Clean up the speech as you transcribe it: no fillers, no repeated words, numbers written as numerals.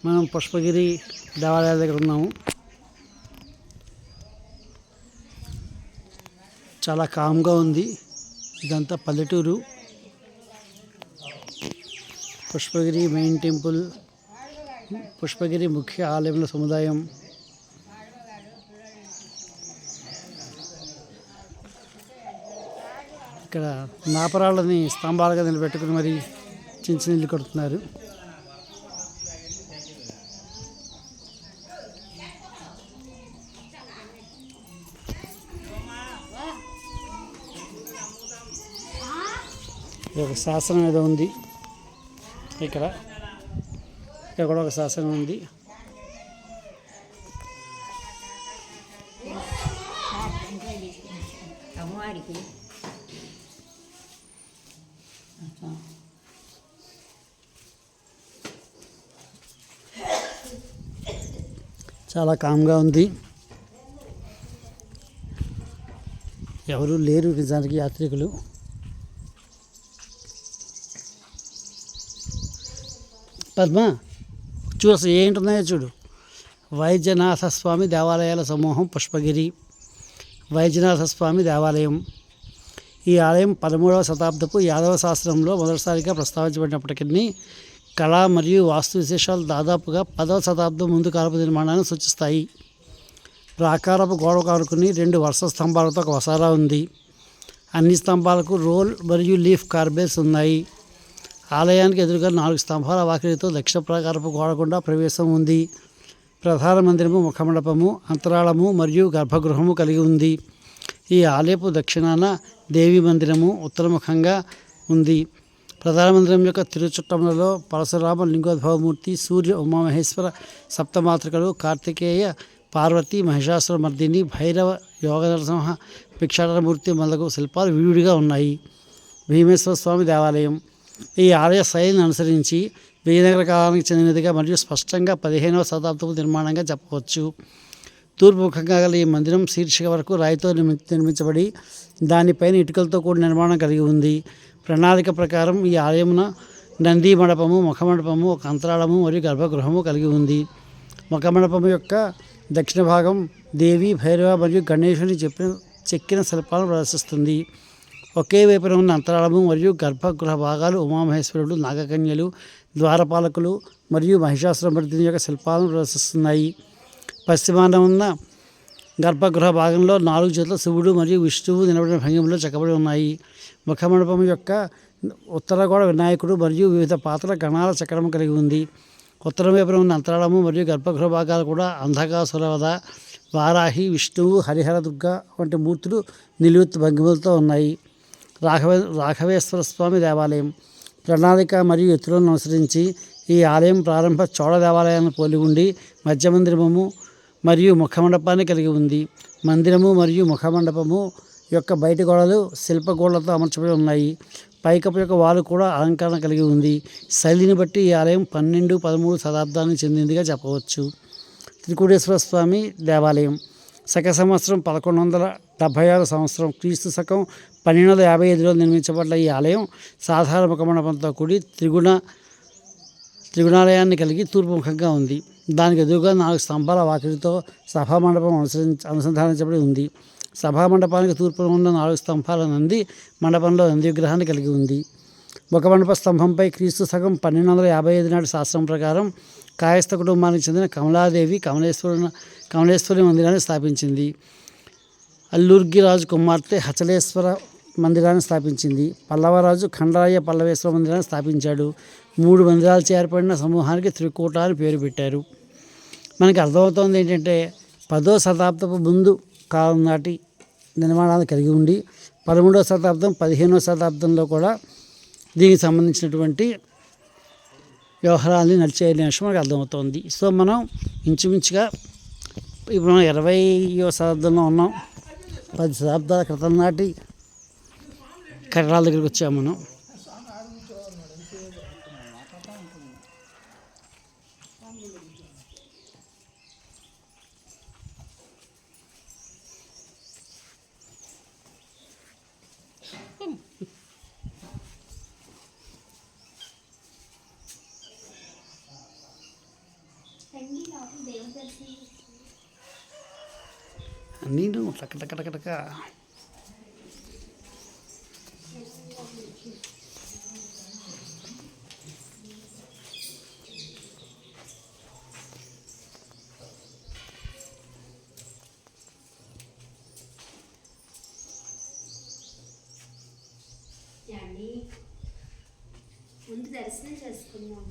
మనం పుష్పగిరి దేవాలయాల దగ్గర ఉన్నాము. చాలా కామ్గా ఉంది. ఇదంతా పల్లెటూరు. పుష్పగిరి మెయిన్ టెంపుల్, పుష్పగిరి ముఖ్య ఆలయంలో సముదాయం. ఇక్కడ నాపరాళ్ళని స్తంభాలుగా నిలబెట్టుకుని మరి చిన్న చిన్న ఇల్లు కడుతున్నారు. ఒక శాసనం ఏదో ఉంది. ఇక్కడ కూడా ఒక శాసనం ఉంది. చాలా కామ్గా ఉంది. ఎవరు లేరు నిజానికి యాత్రికులు. పద్మ చూసి ఏంటున్నాయో చూడు. వైద్యనాథ స్వామి దేవాలయాల సమూహం పుష్పగిరి. వైద్యనాథ స్వామి దేవాలయం. ఈ ఆలయం 13వ శతాబ్దపు యాదవ శాస్త్రంలో మొదటిసారిగా ప్రస్తావించబడినప్పటికీ కళ మరియు వాస్తు విశేషాలు దాదాపుగా 10వ శతాబ్దం ముందు కాలపు నిర్మాణాన్ని సూచిస్తాయి. ప్రాకారపు గోడ కానుకుని 2 వరుస స్తంభాలతో ఒక వసారా ఉంది. అన్ని స్తంభాలకు రోల్ మరియు లీఫ్ కార్బెల్స్ ఉన్నాయి. ఆలయానికి ఎదురుగా 4 స్తంభాల వాకిలితో దక్షిణ ప్రాకారపు గోడ గుండా ప్రవేశం ఉంది. ప్రధాన మందిరము, ముఖమండపము, అంతరాళము మరియు గర్భగృహము కలిగి ఉంది. ఈ ఆలయపు దక్షిణాన దేవి మందిరము ఉత్తరముఖంగా ఉంది. ప్రధాన మందిరం యొక్క తిరుచుట్టములలో పరశురామ లింగోద్భవమూర్తి, సూర్య ఉమామహేశ్వర సప్తమాతృకలు, కార్తికేయ పార్వతి మహిషాసుర మర్దిని, భైరవ యోగ నరసింహ భిక్షాటనమూర్తి మొదలగు శిల్పాలు విడివిడిగా ఉన్నాయి. భీమేశ్వర స్వామి దేవాలయం. ఈ ఆలయ శైలిని అనుసరించి విజయనగర కాలానికి చెందినదిగా మరియు స్పష్టంగా 15వ శతాబ్దపు నిర్మాణంగా చెప్పవచ్చు. తూర్పుముఖంగా గల ఈ మందిరం శీర్షిక వరకు రాయితో నిర్మించబడి దానిపైన ఇటుకలతో కూడిన నిర్మాణం కలిగి ఉంది. ప్రణాళిక ప్రకారం ఈ ఆలయమున నంది మండపము, ముఖమండపము, ఒక అంతరాళము మరియు గర్భగృహము కలిగి ఉంది. ముఖమండపము యొక్క దక్షిణ భాగం దేవి, భైరవ మరియు గణేశుని చెక్కిన శిల్పాలను ప్రదర్శిస్తుంది. ఒకే వైపున ఉన్న అంతరాళము మరియు గర్భగృహ భాగాలు ఉమామహేశ్వరుడు, నాగకన్యలు, ద్వారపాలకులు మరియు మహిషాసురమర్దిని యొక్క శిల్పాలను ప్రదర్శిస్తున్నాయి. పశ్చిమాన ఉన్న గర్భగృహ భాగంలో 4 చేతుల శివుడు మరియు విష్ణువు నిలబడిన భంగిమలో చెక్కబడి ఉన్నాయి. ముఖమండపం యొక్క ఉత్తర గోడ వినాయకుడు మరియు వివిధ పాత్రల గణాల చక్రము కలిగి ఉంది. ఉత్తరం వైపున ఉన్న అంతరాళము మరియు గర్భగృహ భాగాలు కూడా అంధకాసురవద, వారాహి, విష్ణువు, హరిహర దుర్గ వంటి మూర్తులు నిలువెత్తు భంగిమలతో ఉన్నాయి. రాఘవేశ్వర స్వామి దేవాలయం. ప్రణాళిక మరియు ఎత్తులను అనుసరించి ఈ ఆలయం ప్రారంభ చోళ దేవాలయాలను పోలి ఉండి మధ్య మందిరము మరియు ముఖమండపాన్ని కలిగి ఉంది. మందిరము మరియు ముఖమండపము యొక్క బయటి గోడలు శిల్పగోడలతో అమర్చబడి ఉన్నాయి. పైకప్పు యొక్క వాలు కూడా అలంకరణ కలిగి ఉంది. శైలిని బట్టి ఈ ఆలయం 12-13 శతాబ్దానికి చెందిందిగా చెప్పవచ్చు. త్రికూటేశ్వర స్వామి దేవాలయం. శక సంవత్సరం 1176 సంవత్సరం, క్రీస్తు శకం 1255లో నిర్మించబడ్డ ఈ ఆలయం సాధారణ ముఖమండపంతో కూడి త్రిగుణాలయాన్ని కలిగి తూర్పుముఖంగా ఉంది. దానికి ఎదురుగా 4 స్తంభాల వాకిలితో సభామండపం అనుసంధానించబడి ఉంది. సభామండపానికి తూర్పున ఉన్న 4 స్తంభాల నంది మండపంలో నంది విగ్రహాన్ని కలిగి ఉంది. ముఖమండప స్తంభంపై క్రీస్తు శకం 1255 నాటి శాస్త్రం ప్రకారం కాయస్థ కుటుంబానికి చెందిన కమలాదేవి కమలేశ్వరి మందిరాన్ని స్థాపించింది. అల్లూర్గి రాజు కుమార్తె హచలేశ్వర మందిరాన్ని స్థాపించింది. పల్లవరాజు ఖండరాయ పల్లవేశ్వర మందిరాన్ని స్థాపించాడు. 3 మందిరాలచే ఏర్పడిన సమూహానికి త్రికూట అని పేరు పెట్టారు. మనకి అర్థమవుతోంది ఏంటంటే 10వ శతాబ్దపు ముందు కాలం నాటి నిర్మాణాలు కలిగి ఉండి 13వ శతాబ్దం 15వ శతాబ్దంలో కూడా దీనికి సంబంధించినటువంటి వ్యవహారాన్ని నడిచేయని విషయం మనకు అర్థమవుతోంది. సో మనం ఇంచుమించుగా ఇప్పుడు మనం 20వ శతాబ్దంలో ఉన్నాం. 10 శతాబ్దాల క్రితం నాటి కట్టడాల దగ్గరికి వచ్చాము మనం. నేను టక టక టక టక ముందు దర్శనం చేసుకుందాం.